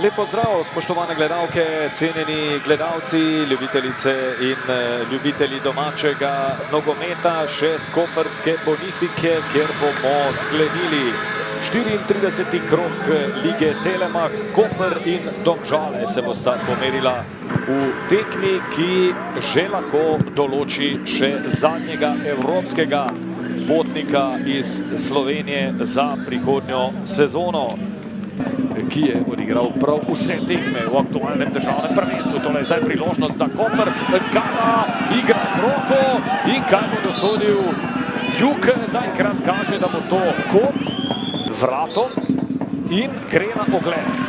Lep pozdrav, spoštovane gledalke, cenjeni gledalci, ljubitelice in ljubitelji domačega nogometa, še s koprske Bonifike, kjer bomo sklenili 34. krog lige Telemach. Koper in Domžale se bosta pomerila v tekmi, ki že lahko določi še zadnjega evropskega potnika iz Slovenije za prihodnjo sezono, ki je odigral prav vse tekme v aktualnem državnem prvenstvu. Tole je zdaj priložnost za Koper. Gana igra z roko in kaj bo dosodil Juk. Zaenkrat kaže, da bo to kot vratom in gre na ogled.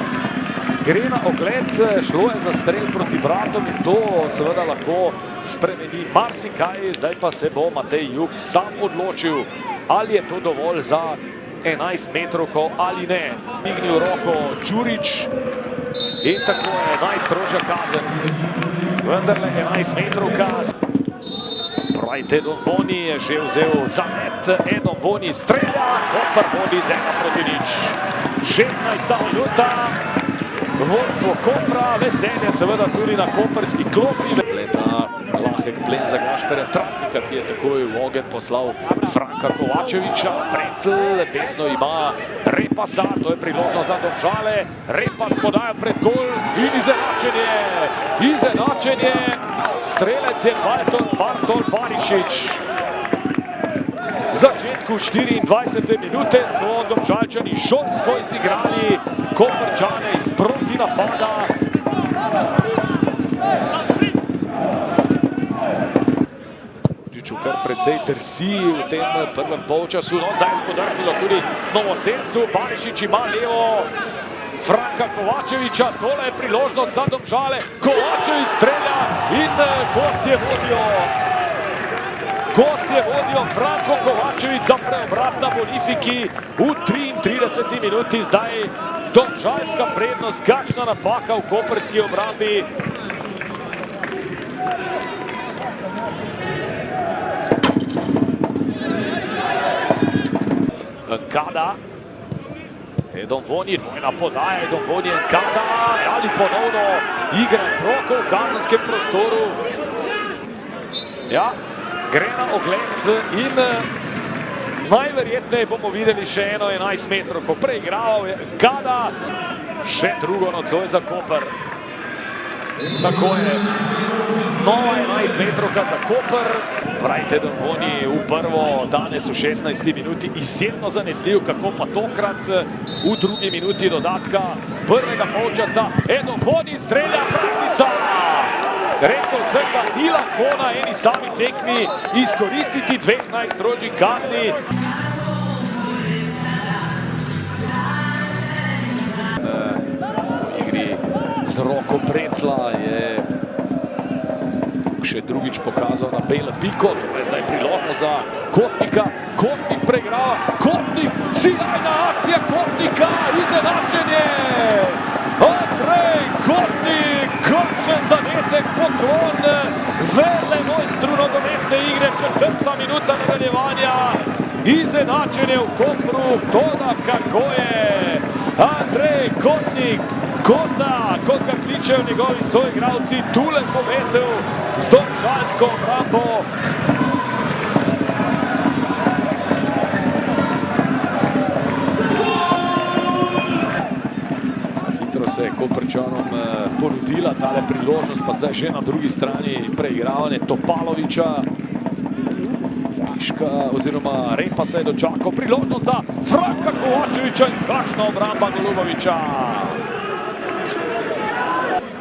Gre na ogled, šlo je za strel proti vratom in to seveda lahko spremeni marsikaj. Zdaj pa se bo Matej Juk sam odločil, ali je to dovolj za 11 metrovko ali ne. Dignil roko Đurić in tako je najstrožja kazen. Vendarle 11 metrovka. Pravite, Donvoni je že vzel zamet. Donvoni strelja, Koper vodi z 1-0. 16. minuta. Vodstvo Kopra, veselje seveda tudi na koperski klopi. Leta lahek plen za Gašperja Travnika, ki je takoj v ogenj poslal Franka Kovačeviča. Prencel, desno ima Repasa, to je priložnost za Domžale. Repas podaja pred gol in izenačenje. Izenačenje. Strelec je Bartol Barišić. V začetku 24. minute so Domžalčani šolsko izigrali Koprčane iz protinapada. Đuriću kar precej drsi v tem prvem polčasu. No, zdaj je spodrsnilo tudi Novoselcu. Barišić ima levo Franka Kovačeviča. Tole je priložnost za Domžale. Kovačevič strelja in gostje vodijo. Gostje vodijo, Franko Kovačevič za preobrat na Bonifiki v 33. minuti. Zdaj domžalska prednost, kakšna napaka v koprski obrambi. Kada. Donvoni, dvojna podaja, Donvoni in Kada. Ali ponovno igra z roko v kazenskem prostoru. Ja. Gre na ogled in najverjetneje bomo videli še eno 11 metrovko. Preigraval je Kada, še drugo nocoj za Koper. Tako je, nova 11 metrovka za Koper. Pravite, Donvoni v prvo, danes v 16. minuti izjemno zanesljiv, kako pa tokrat v drugi minuti dodatka prvega polčasa. Donvoni strelja, Frankica! Rekel sem, da ni lahko na eni sami tekmi izkoristiti dveh najstrožjih kazni. Po igri z roko Precla je še drugič pokazal na belo piko. To je zdaj priložnost za Kotnika. Kotnik preigrava. Kotnik, sijajna akcija Kotnika, izenačenje! Andrej Kotnik, kakšen zadetek, poklon velemojstru nogometne igre, 4. minuta nadaljevanja, izenačenje v Kopru, toda kako je Andrej Kotnik, Kota, kot ga kličejo njegovi soigralci, tule pometel z domžalsko obrambo. Se je Koprčanom ponudila tale priložnost, pa zdaj že na drugi strani preigravanje Topaloviča. Piška oziroma Repa se je dočakal priložnost da Franka Kovačeviča in kakšna obramba Goluboviča.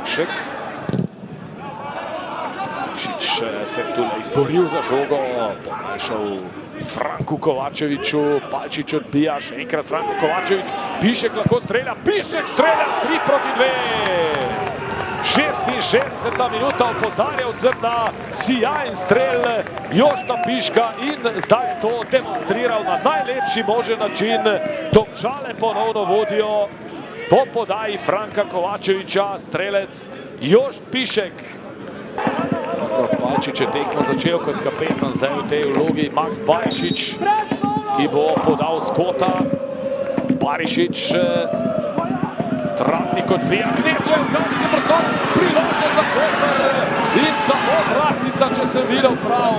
Šek. Šič se je tule izboril za žogo, pomešal Franku Kovačeviču, Palčič odbija, še enkrat Franko Kovačevič, Pišek lahko strelja, Pišek strelja, 3-2. 66. minuta, opozarjal sem na sijajen strel Jošta Piška in zdaj je to demonstriral na najlepši možen način. Domžale ponovno vodijo po podaji Franka Kovačeviča, strelec Jošt Pišek. Palčič je tekmo začel kot kapetan, zdaj v tej vlogi Max Barišić, ki bo podal z kota. Barišić Tratnik odbija, Kneče v kanskem prostoru, priložnost za Koper in samo vratnica, če sem videl prav.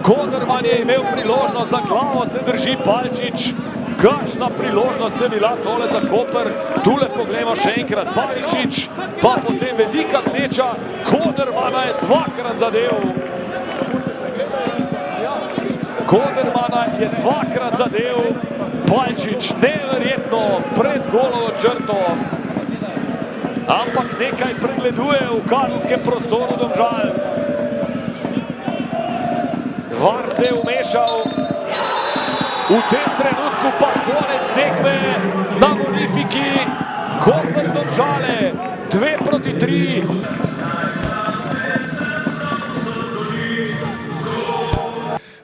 Koderman je imel priložnost, za glavo se drži Palčič. Kakšna priložnost je bila tole za Koper. Tule poglejmo še enkrat Barišič, pa potem velika gneča. Kodermana je dvakrat zadev. Kodermana je dvakrat zadev. Palčič neverjetno pred golovo črto. Ampak nekaj pregleduje v kazenskem prostoru Domžal. VAR se je vmešal. V tem trenutku pa konec tekme na Bonifiki. Koper Domžale 2-3.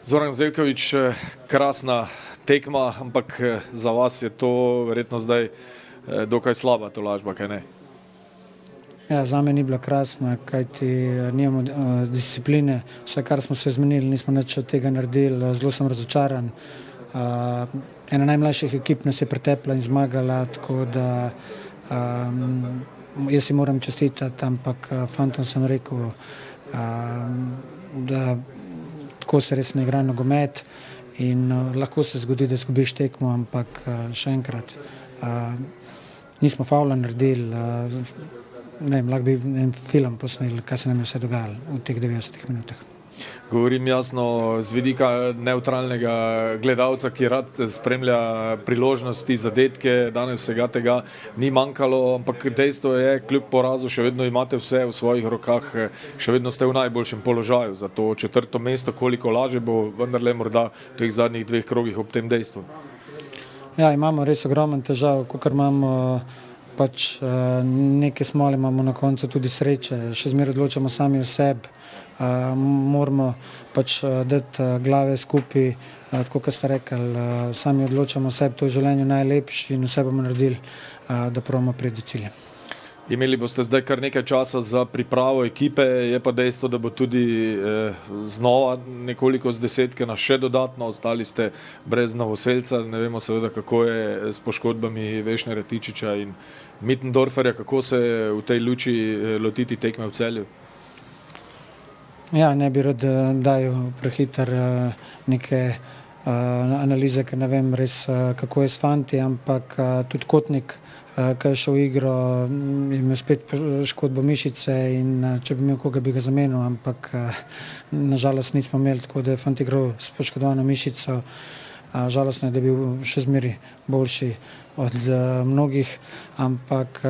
Zoran Zeljković, krasna tekma, ampak za vas je to verjetno zdaj dokaj slaba tolažba, kaj ne? Ja, za me ni bila krasna, kajti nimamo discipline. Vse, kar smo se zmenili, nismo nič od tega naredili. Zelo sem razočaran. Ena najmlajših ekip nas je pretepla in zmagala, tako da jaz si moram čestitati, ampak fantom sem rekel, da tako se res ne igra nogomet in lahko se zgodi, da izgubiš tekmo, ampak še enkrat, nismo favla naredili, ne vem, lahko bi en film posneli, kaj se nam je vse dogajalo v teh 90 minutah. Govorim jasno z vidika neutralnega gledalca, ki rad spremlja priložnosti, zadetke, danes vsega tega ni manjkalo, ampak dejstvo je, kljub porazu še vedno imate vse v svojih rokah, še vedno ste v najboljšem položaju za to četrto mesto, koliko lažje bo vendarle morda v teh zadnjih dveh krogih ob tem dejstvu. Ja, imamo res ogromen težav, kakor imamo pač neke smole, imamo na koncu tudi sreče, še zmeraj odločamo sami o sebi. Moramo pač dati glave skupaj, tako kot ste rekli, sami odločamo sebi, to je v življenju najlepši in vse bomo naredili, da probamo priti do cilja. Imeli boste zdaj kar nekaj časa za pripravo ekipe, je pa dejstvo, da bo tudi znova nekoliko z desetkena še dodatno, ostali ste brez Novoselca, ne vemo seveda, kako je s poškodbami Vešne Retičiča in Mittendorferja, kako se v tej luči lotiti tekme v Celju? Ja, ne bi rad dajal prehiter neke analize, ker ne vem res, kako je s fanti, ampak tudi Kotnik, ki je šel v igro, je imel spet poškodbo mišice in če bi imel koga, bi ga zamenil, ampak nažalost nismo imeli, tako da je fant igral s poškodovano mišico. Žalostno je, da je bil še zmeri boljši od mnogih, ampak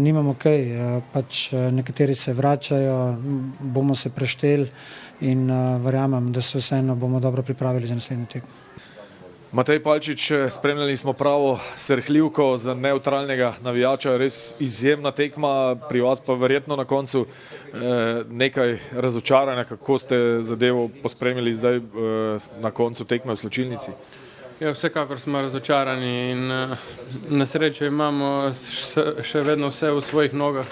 nimamo kaj, pač nekateri se vračajo, bomo se prešteli in verjamem, da se vseeno bomo dobro pripravili za naslednjo tekmo. Matej Palčič, spremljali smo pravo srhljivko za neutralnega navijača, res izjemna tekma, pri vas pa verjetno na koncu nekaj razočaranja, kako ste zadevo pospremili zdaj na koncu tekme v slačilnici. Ja, vsekakor smo razočarani in na srečo imamo še vedno vse v svojih nogah.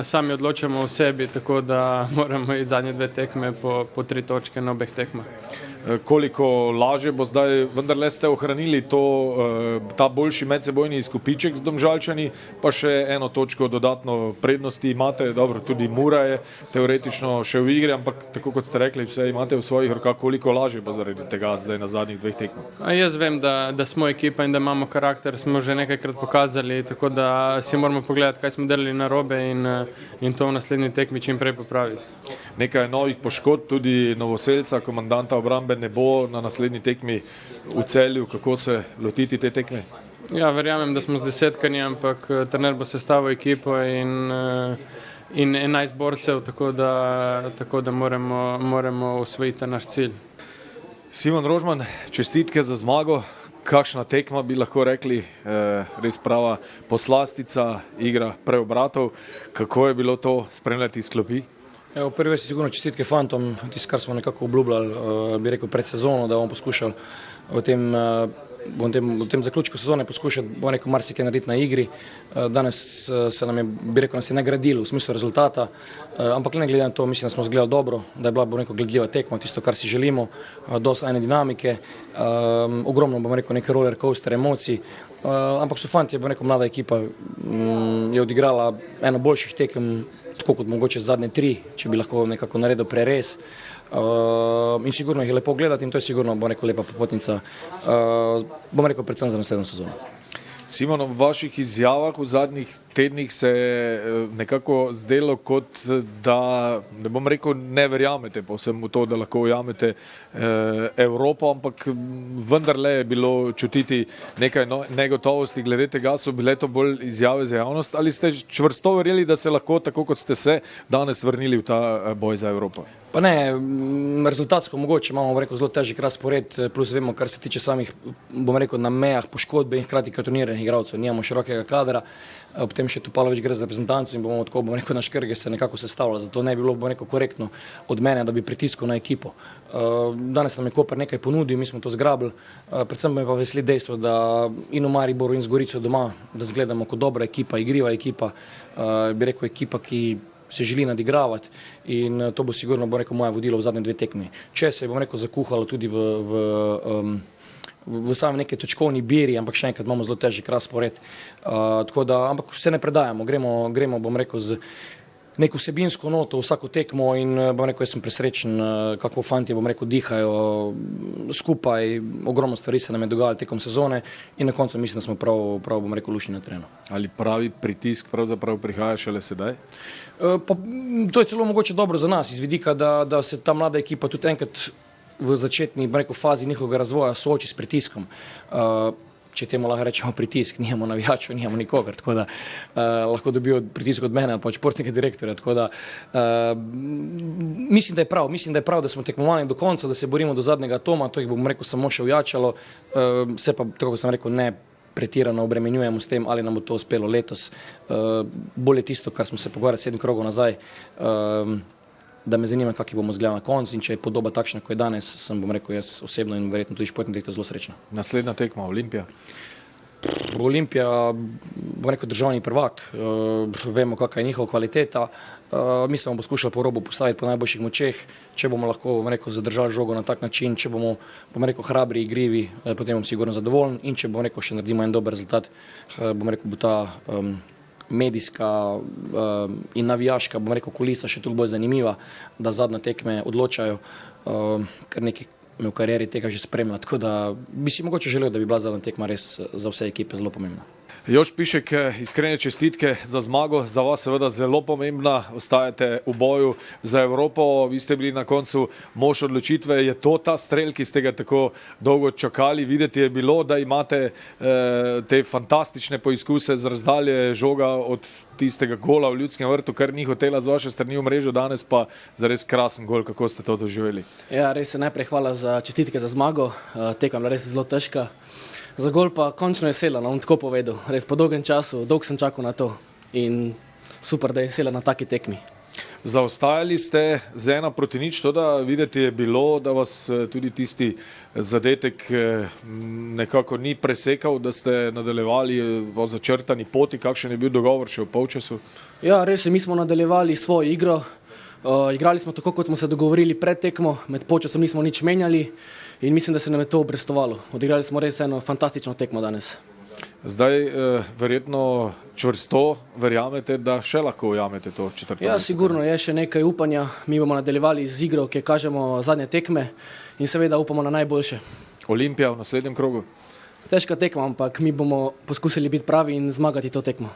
Sami odločamo o sebi, tako da moramo iti zadnje dve tekme po 3 točke na obeh tekmah. Koliko lažje bo zdaj, vendarle ste ohranili ta boljši medsebojni izkupiček z Domžalčani, pa še eno točko dodatno prednosti imate, dobro, tudi Mura je teoretično še v igri, ampak tako kot ste rekli, vse imate v svojih rokah, koliko lažje bo zaradi tega zdaj na zadnjih dveh tekmah. Jaz vem, da smo ekipa in da imamo karakter, smo že nekajkrat pokazali, tako da si moramo pogledati, kaj smo delali narobe in to v naslednji tekmi čim prej popraviti. Nekaj novih poškodb, tudi Novoselca, komandanta obrambe ne bo na naslednji tekmi v Celju, kako se lotiti te tekme? Ja, verjamem, da smo z desetkani, ampak trener bo sestavil ekipo in 11 borcev, tako da moramo osvojiti naš cilj. Simon Rožman, čestitke za zmago. Kakšna tekma bi lahko rekli, res prava poslastica, igra preobratov. Kako je bilo to spremljati iz klopi? V prvi vrsti sigurno čestitke fantom, tisto, kar smo nekako obljubljali, bi rekel pred sezono, da bomo poskušali v tem v tem zaključku sezone poskušati, bom rekel, marsikaj narediti na igri. Danes se nam je, bi rekel, nas je nagradilo v smislu rezultata, ampak ne glede na to, mislim, da smo zgledali dobro, da je bila, bom rekel, gledljiva tekma, tisto, kar si želimo, dosti ene dinamike, ogromno, bom rekel, neke roller coaster emocij, ampak so fanti, bom rekel, mlada ekipa je odigrala eno boljših tekem, tako kot mogoče zadnje 3, če bi lahko nekako naredil prerez. In sigurno jih je lepo gledati in to je sigurno, bom rekel, lepa popotnica, bom rekel, predvsem za naslednjo sezono. Simon, v vaših izjavah v zadnjih tednih se je nekako zdelo, kot da, ne bom rekel, ne verjamete povsem v to, da lahko ujamete Evropo, ampak vendarle je bilo čutiti nekaj negotovosti glede tega. So bile to bolj izjave za javnost ali ste čvrsto verjeli, da se lahko, tako kot ste se, danes vrnili v ta boj za Evropo? Pa ne, rezultatsko mogoče imamo, bom rekel, zelo težek razpored, plus vemo, kar se tiče samih, bom rekel, na mejah poškodbe in hkrati kartoniranih igralcev. Nimamo širokega kadra, ob tem še Topalović gre za reprezentanco in bomo tako, bom rekel, naš krge se nekako sestavlja, zato ne bi bilo, bom rekel, korektno od mene, da bi pritiskal na ekipo. Danes nam je Koper nekaj ponudil, mi smo to zgrabili, predvsem me pa veseli dejstvo, da in v Mariboru in z Gorico doma, da zgledamo kot dobra ekipa, igriva ekipa, bi rekel, ekipa, ki se želi nadigravati in to bo sigurno, bom rekel, moje vodilo v zadnje 2 tekmi. Če se je, bom rekel, zakuhalo tudi v sami neki točkovni biri, ampak še enkrat imamo zelo težek razpored. Tako da, ampak vse ne predajamo, gremo, bom rekel, z neko vsebinsko noto vsako tekmo in bom rekel, jaz sem presrečen, kako fanti, bom rekel, dihajo skupaj, ogromno stvari se nam je dogajalo tekom sezone in na koncu mislim, da smo prav bom rekel, lušni na terenu. Ali pravi pritisk pravzaprav prihaja šele sedaj? Pa, to je celo mogoče dobro za nas, iz vidika, da se ta mlada ekipa tudi enkrat v začetni, bom rekel, fazi njihovega razvoja sooči s pritiskom. Če temu lahko rečemo pritisk, nijamo navijačev, nijamo nikogar, tako da lahko dobijo pritisk od mene ali pa od športnega direktorja, tako da mislim, da je prav, da smo tekmovali do konca, da se borimo do zadnjega atoma, to jih bom rekel samo še ujačalo, se pa, tako kot sem rekel, ne pretirano obremenjujemo s tem, ali nam bo to uspelo letos. Bolje tisto, kar smo se pogovarjali 7 krogov nazaj, da me zanima, kak bomo zgledali na koncu in če je podoba takšna, kot je danes, sem, bom rekel, jaz osebno in verjetno tudi športni direktor zelo srečna. Naslednja tekma, Olimpija? Olimpija, bom rekel, državni prvak, vemo, kakva je njihova kvaliteta, mi se bomo poskušali po robu postaviti po najboljših močeh, če bomo lahko, bom rekel, zadržali žogo na tak način, če bomo, bom rekel, hrabri, igrivi, potem bom sigurno zadovoljen in če bom rekel, še naredimo en dober rezultat, bom rekel, bo ta medijska in navijaška, bom rekel, kulisa še toliko bolj zanimiva, da zadnje tekme odločajo, ker nekaj me v karieri tega že spremlja, tako da bi si mogoče želel, da bi bila zadnja tekma res za vse ekipe zelo pomembna. Jož Pišek, iskrene čestitke za zmago, za vas seveda zelo pomembna, ostajate v boju za Evropo, vi ste bili na koncu mož odločitve, je to ta strel, ki ste ga tako dolgo čakali, videti je bilo, da imate te fantastične poizkuse z razdalje žoga od tistega gola v Ljudskem vrtu, kar ni hotela z vaše strani v mrežo, danes pa zares krasen gol, kako ste to doživeli? Ja, res je, najprej hvala za čestitke za zmago, tekma je res zelo težka. Za gol pa končno je sela, bom tako povedal. Res po dolgem času, dolgo sem čakal na to in super, da je sela na taki tekmi. Zaostajali ste z 1-0, to da videti je bilo, da vas tudi tisti zadetek nekako ni presekal, da ste nadaljevali po začrtani poti, kakšen je bil dogovor še v polčasu? Ja, res je, mi smo nadaljevali svojo igro, igrali smo tako, kot smo se dogovorili pred tekmo, med polčasom nismo nič menjali. In mislim, da se nam je to obrestovalo. Odigrali smo res eno fantastično tekmo danes. Zdaj verjetno čvrsto verjamete, da še lahko ujamete to četrto? Ja, sigurno je še nekaj upanja. Mi bomo nadaljevali z igro, ki kažemo zadnje tekme in seveda upamo na najboljše. Olimpija v naslednjem krogu? Težka tekma, ampak mi bomo poskusili biti pravi in zmagati to tekmo.